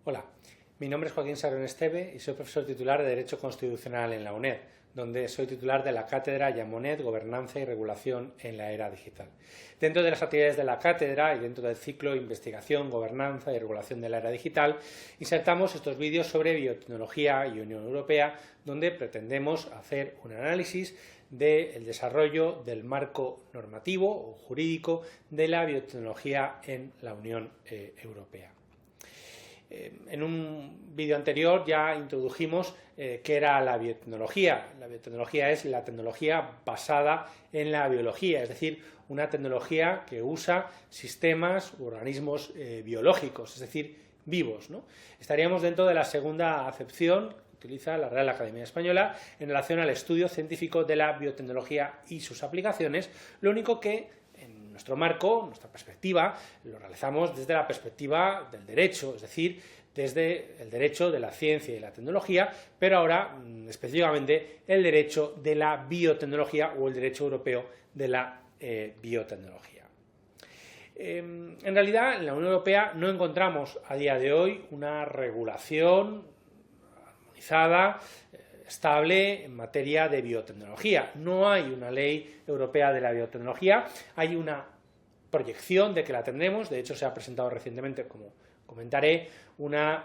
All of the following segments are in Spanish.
Hola, mi nombre es Joaquín Sarón Esteve y soy profesor titular de Derecho Constitucional en la UNED, donde soy titular de la cátedra Llamonet, Gobernanza y Regulación en la Era Digital. Dentro de las actividades de la cátedra y dentro del ciclo Investigación, Gobernanza y Regulación de la Era Digital, insertamos estos vídeos sobre biotecnología y Unión Europea, donde pretendemos hacer un análisis del desarrollo del marco normativo o jurídico de la biotecnología en la Unión Europea. En un vídeo anterior ya introdujimos qué era la biotecnología. La biotecnología es la tecnología basada en la biología, es decir, una tecnología que usa sistemas u organismos biológicos, es decir, vivos, ¿no? Estaríamos dentro de la segunda acepción que utiliza la Real Academia Española en relación al estudio científico de la biotecnología y sus aplicaciones, lo único que nuestro marco, nuestra perspectiva, lo realizamos desde la perspectiva del derecho, es decir, desde el derecho de la ciencia y la tecnología, pero ahora específicamente el derecho de la biotecnología o el derecho europeo de la biotecnología. En realidad, en la Unión Europea no encontramos a día de hoy una regulación armonizada, estable en materia de biotecnología. No hay una ley europea de la biotecnología, hay una proyección de que la tendremos, de hecho se ha presentado recientemente, como comentaré, una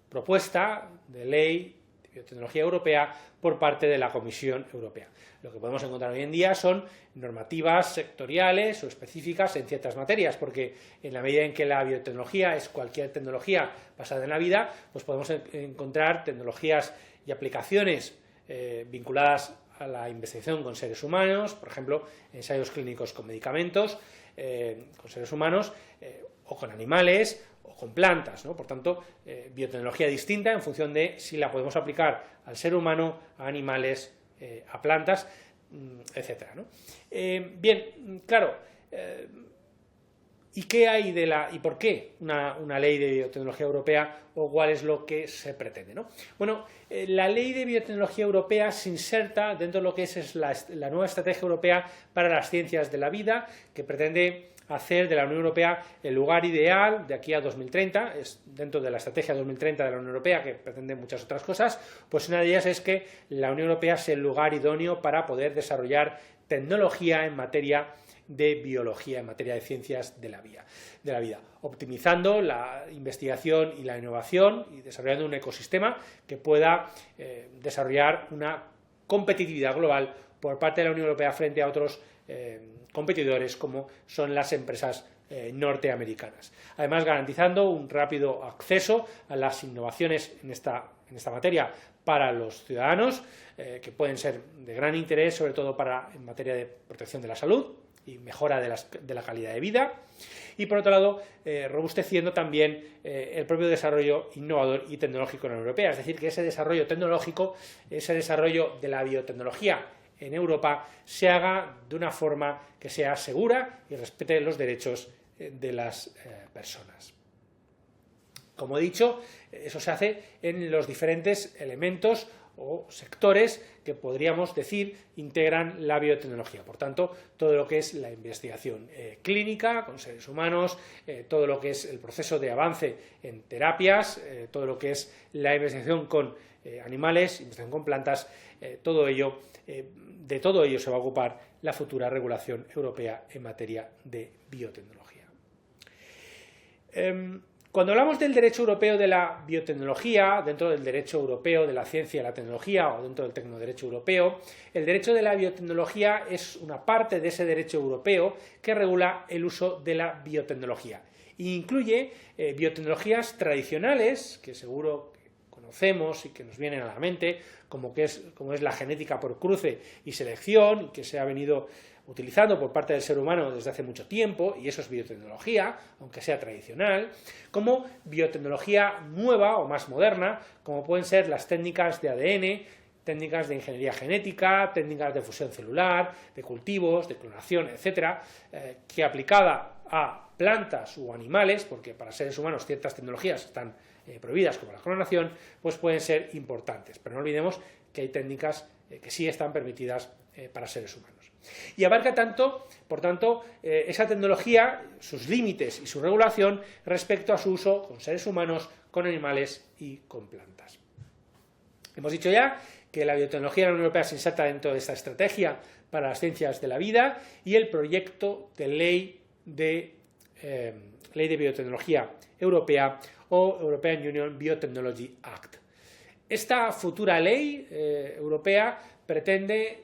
propuesta de ley de biotecnología europea por parte de la Comisión Europea. Lo que podemos encontrar hoy en día son normativas sectoriales o específicas en ciertas materias, porque en la medida en que la biotecnología es cualquier tecnología basada en la vida, pues podemos encontrar tecnologías y aplicaciones vinculadas a la investigación con seres humanos, por ejemplo, ensayos clínicos con medicamentos, con seres humanos o con animales o con plantas, ¿no? Por tanto, biotecnología distinta en función de si la podemos aplicar al ser humano, a animales, a plantas, etcétera, ¿no? Bien, claro, ¿y qué hay y por qué una ley de biotecnología europea o cuál es lo que se pretende, ¿no? Bueno, la ley de biotecnología europea se inserta dentro de lo que es la nueva estrategia europea para las ciencias de la vida, que pretende hacer de la Unión Europea el lugar ideal de aquí a 2030, es dentro de la estrategia 2030 de la Unión Europea, que pretende muchas otras cosas, pues una de ellas es que la Unión Europea sea el lugar idóneo para poder desarrollar tecnología en materia de biología, en materia de ciencias de la vida, optimizando la investigación y la innovación y desarrollando un ecosistema que pueda desarrollar una competitividad global por parte de la Unión Europea frente a otros competidores como son las empresas norteamericanas. Además, garantizando un rápido acceso a las innovaciones en esta materia para los ciudadanos, que pueden ser de gran interés, sobre todo en materia de protección de la salud y mejora de la calidad de vida, y por otro lado robusteciendo también el propio desarrollo innovador y tecnológico en la Unión Europea, es decir, que ese desarrollo tecnológico, ese desarrollo de la biotecnología en Europa se haga de una forma que sea segura y respete los derechos de las personas. Como he dicho, eso se hace en los diferentes elementos o sectores que podríamos decir integran la biotecnología. Por tanto, todo lo que es la investigación clínica con seres humanos, todo lo que es el proceso de avance en terapias, todo lo que es la investigación con animales, investigación con plantas, de todo ello se va a ocupar la futura regulación europea en materia de biotecnología. Cuando hablamos del derecho europeo de la biotecnología, dentro del derecho europeo de la ciencia y la tecnología o dentro del tecnoderecho europeo, el derecho de la biotecnología es una parte de ese derecho europeo que regula el uso de la biotecnología. E incluye biotecnologías tradicionales, que seguro que conocemos y que nos vienen a la mente, como es la genética por cruce y selección, que se ha venido utilizando por parte del ser humano desde hace mucho tiempo, y eso es biotecnología, aunque sea tradicional, como biotecnología nueva o más moderna, como pueden ser las técnicas de ADN, técnicas de ingeniería genética, técnicas de fusión celular, de cultivos, de clonación, etcétera, que aplicada a plantas o animales, porque para seres humanos ciertas tecnologías están prohibidas, como la clonación, pues pueden ser importantes. Pero no olvidemos que hay técnicas que sí están permitidas para seres humanos. Y abarca tanto, por tanto, esa tecnología, sus límites y su regulación respecto a su uso con seres humanos, con animales y con plantas. Hemos dicho ya que la biotecnología de la Unión Europea se inserta dentro de esta estrategia para las ciencias de la vida y el proyecto de ley de biotecnología europea o European Union Biotechnology Act. Esta futura ley europea pretende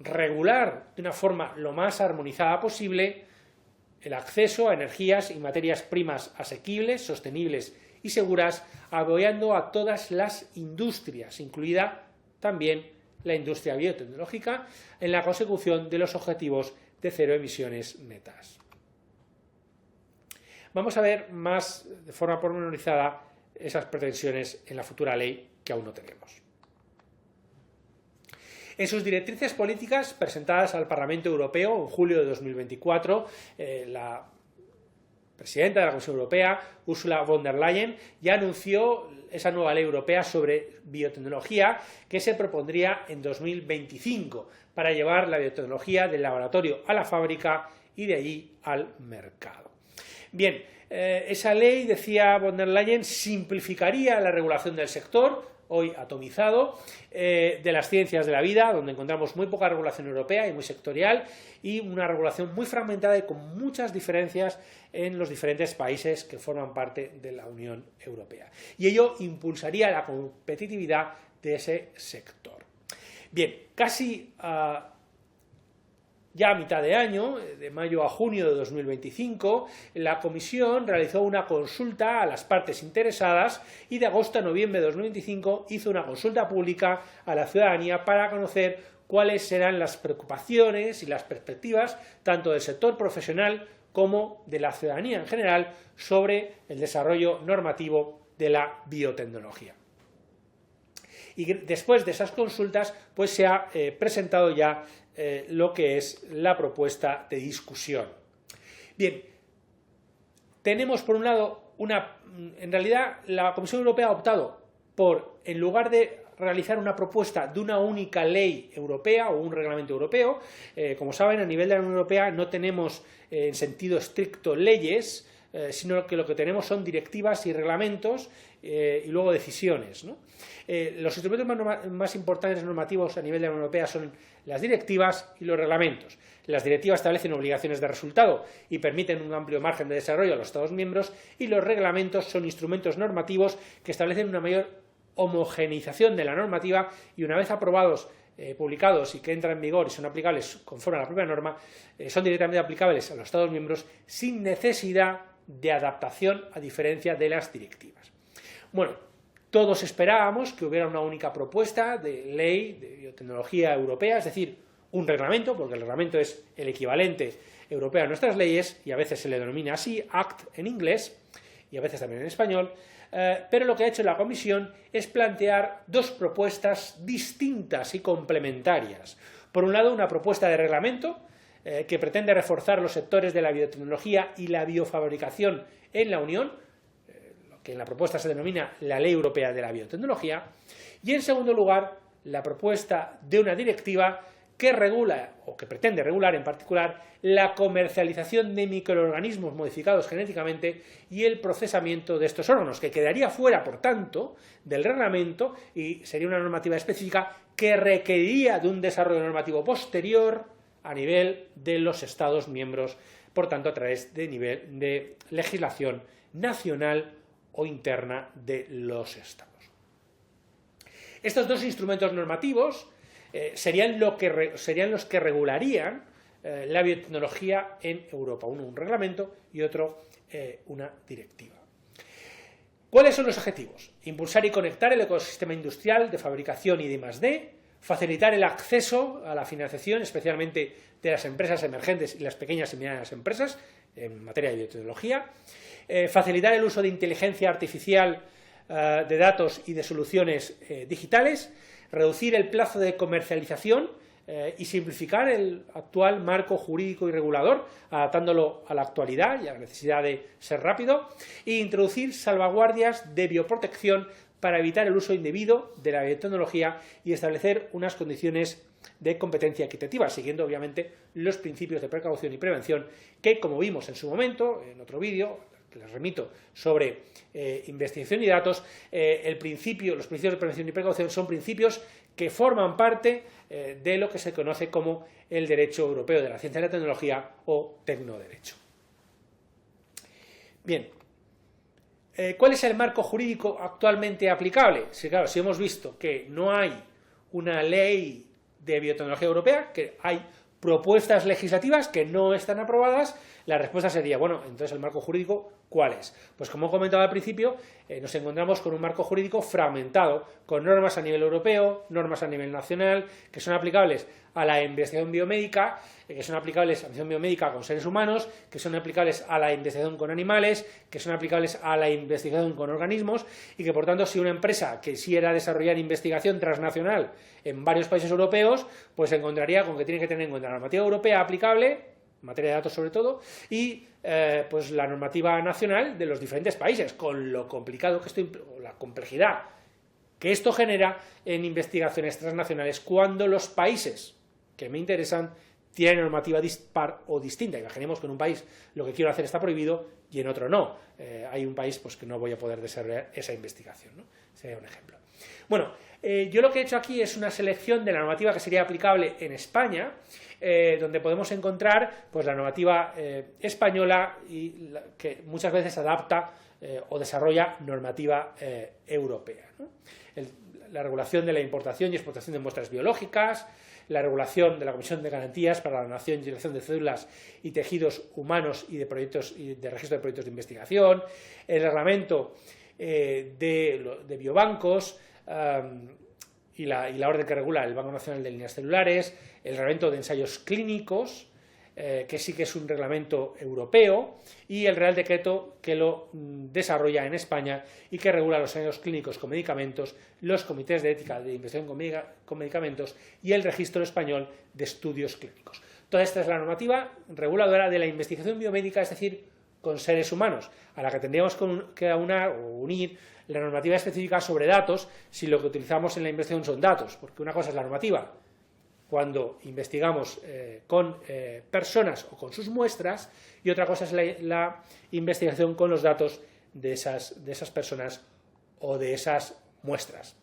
regular de una forma lo más armonizada posible el acceso a energías y materias primas asequibles, sostenibles y seguras, apoyando a todas las industrias, incluida también la industria biotecnológica, en la consecución de los objetivos de cero emisiones netas. Vamos a ver más de forma pormenorizada esas pretensiones en la futura ley que aún no tenemos. En sus directrices políticas presentadas al Parlamento Europeo en julio de 2024, la presidenta de la Comisión Europea, Ursula von der Leyen, ya anunció esa nueva ley europea sobre biotecnología que se propondría en 2025 para llevar la biotecnología del laboratorio a la fábrica y de allí al mercado. Bien, esa ley, decía von der Leyen, simplificaría la regulación del sector, hoy atomizado, de las ciencias de la vida, donde encontramos muy poca regulación europea y muy sectorial, y una regulación muy fragmentada y con muchas diferencias en los diferentes países que forman parte de la Unión Europea. Y ello impulsaría la competitividad de ese sector. Bien, casi ya a mitad de año, de mayo a junio de 2025, la Comisión realizó una consulta a las partes interesadas y de agosto a noviembre de 2025 hizo una consulta pública a la ciudadanía para conocer cuáles serán las preocupaciones y las perspectivas tanto del sector profesional como de la ciudadanía en general sobre el desarrollo normativo de la biotecnología. Y después de esas consultas, pues se ha presentado ya lo que es la propuesta de discusión. Bien, tenemos por un lado en realidad la Comisión Europea ha optado por, en lugar de realizar una propuesta de una única ley europea o un reglamento europeo, como saben, a nivel de la Unión Europea no tenemos en sentido estricto leyes, sino que lo que tenemos son directivas y reglamentos y luego decisiones, ¿no? Los instrumentos más importantes normativos a nivel de la Unión Europea son las directivas y los reglamentos. Las directivas establecen obligaciones de resultado y permiten un amplio margen de desarrollo a los Estados miembros, y los reglamentos son instrumentos normativos que establecen una mayor homogeneización de la normativa y, una vez aprobados, publicados y que entran en vigor y son aplicables conforme a la propia norma, son directamente aplicables a los Estados miembros sin necesidad de adaptación, a diferencia de las directivas. Bueno, todos esperábamos que hubiera una única propuesta de ley de biotecnología europea, es decir, un reglamento, porque el reglamento es el equivalente europeo a nuestras leyes y a veces se le denomina así, Act en inglés y a veces también en español, pero lo que ha hecho la Comisión es plantear dos propuestas distintas y complementarias. Por un lado, una propuesta de reglamento que pretende reforzar los sectores de la biotecnología y la biofabricación en la Unión, que en la propuesta se denomina la Ley Europea de la Biotecnología, y en segundo lugar, la propuesta de una directiva que regula, o que pretende regular en particular, la comercialización de microorganismos modificados genéticamente y el procesamiento de estos órganos, que quedaría fuera, por tanto, del reglamento y sería una normativa específica que requeriría de un desarrollo normativo posterior a nivel de los Estados miembros, por tanto, a través de nivel de legislación nacional o interna de los Estados. Estos dos instrumentos normativos serían los que regularían la biotecnología en Europa, uno un reglamento y otro una directiva. ¿Cuáles son los objetivos? Impulsar y conectar el ecosistema industrial de fabricación y de I+D, facilitar el acceso a la financiación, especialmente de las empresas emergentes y las pequeñas y medianas empresas en materia de biotecnología, facilitar el uso de inteligencia artificial, de datos y de soluciones digitales, reducir el plazo de comercialización y simplificar el actual marco jurídico y regulador, adaptándolo a la actualidad y a la necesidad de ser rápido, e introducir salvaguardias de bioprotección para evitar el uso indebido de la biotecnología y establecer unas condiciones de competencia equitativa, siguiendo obviamente los principios de precaución y prevención que, como vimos en su momento, en otro vídeo, que les remito, sobre investigación y datos, los principios de prevención y precaución son principios que forman parte de lo que se conoce como el derecho europeo de la ciencia y la tecnología o tecnoderecho. Bien, ¿cuál es el marco jurídico actualmente aplicable? Sí, claro, si hemos visto que no hay una ley de biotecnología europea, que hay propuestas legislativas que no están aprobadas, la respuesta sería, bueno, entonces el marco jurídico, ¿cuál es? Pues como he comentado al principio, nos encontramos con un marco jurídico fragmentado, con normas a nivel europeo, normas a nivel nacional, que son aplicables a la investigación biomédica, que son aplicables a la investigación biomédica con seres humanos, que son aplicables a la investigación con animales, que son aplicables a la investigación con organismos, y que por tanto si una empresa quisiera desarrollar investigación transnacional en varios países europeos, pues se encontraría con que tiene que tener en cuenta la normativa europea aplicable, en materia de datos sobre todo, y pues la normativa nacional de los diferentes países, con lo complicado que esto, la complejidad que esto genera en investigaciones transnacionales cuando los países que me interesan tienen normativa dispar o distinta. Imaginemos que en un país lo que quiero hacer está prohibido y en otro no. Hay un país pues, que no voy a poder desarrollar esa investigación, ¿no? Sería un ejemplo. Bueno, yo lo que he hecho aquí es una selección de la normativa que sería aplicable en España, donde podemos encontrar pues, la normativa española y que muchas veces adapta o desarrolla normativa europea, ¿no? La regulación de la importación y exportación de muestras biológicas, la regulación de la Comisión de Garantías para la Donación y Utilización de Células y Tejidos Humanos y de proyectos y de registro de proyectos de investigación, el reglamento de biobancos y la orden que regula el Banco Nacional de Líneas Celulares, el reglamento de ensayos clínicos, que sí que es un reglamento europeo, y el Real Decreto que lo desarrolla en España y que regula los ensayos clínicos con medicamentos, los comités de ética de investigación con medicamentos y el registro español de estudios clínicos. Toda esta es la normativa reguladora de la investigación biomédica, es decir, con seres humanos, a la que tendríamos que aunar o unir la normativa específica sobre datos si lo que utilizamos en la investigación son datos, porque una cosa es la normativa cuando investigamos con personas o con sus muestras, y otra cosa es la investigación con los datos de esas personas o de esas muestras.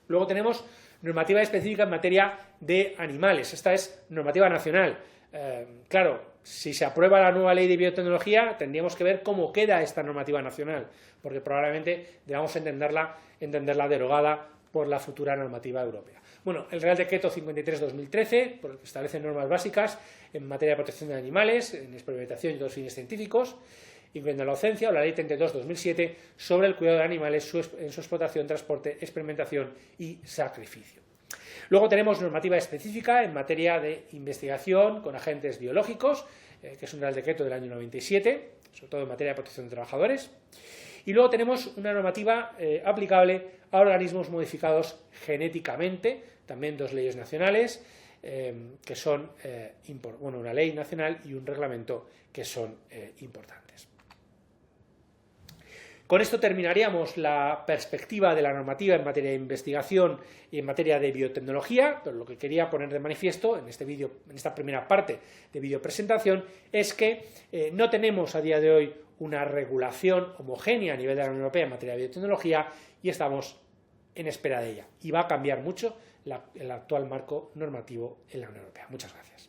Luego tenemos normativa específica en materia de animales. Esta es normativa nacional. Claro, si se aprueba la nueva ley de biotecnología, tendríamos que ver cómo queda esta normativa nacional, porque probablemente debamos entenderla derogada por la futura normativa europea. Bueno, el Real Decreto 53/2013, por el que establece normas básicas en materia de protección de animales, en experimentación y otros fines científicos, incluyendo la docencia, o la Ley 32/2007 sobre el cuidado de animales en su explotación, transporte, experimentación y sacrificio. Luego tenemos normativa específica en materia de investigación con agentes biológicos, que es un Real Decreto del año 97, sobre todo en materia de protección de trabajadores. Y luego tenemos una normativa aplicable a organismos modificados genéticamente, también dos leyes nacionales, que son, una ley nacional y un reglamento que son importantes. Con esto terminaríamos la perspectiva de la normativa en materia de investigación y en materia de biotecnología, pero lo que quería poner de manifiesto en este vídeo, en esta primera parte de vídeo presentación, es que no tenemos a día de hoy una regulación homogénea a nivel de la Unión Europea en materia de biotecnología y estamos en espera de ella. Y va a cambiar mucho el actual marco normativo en la Unión Europea. Muchas gracias.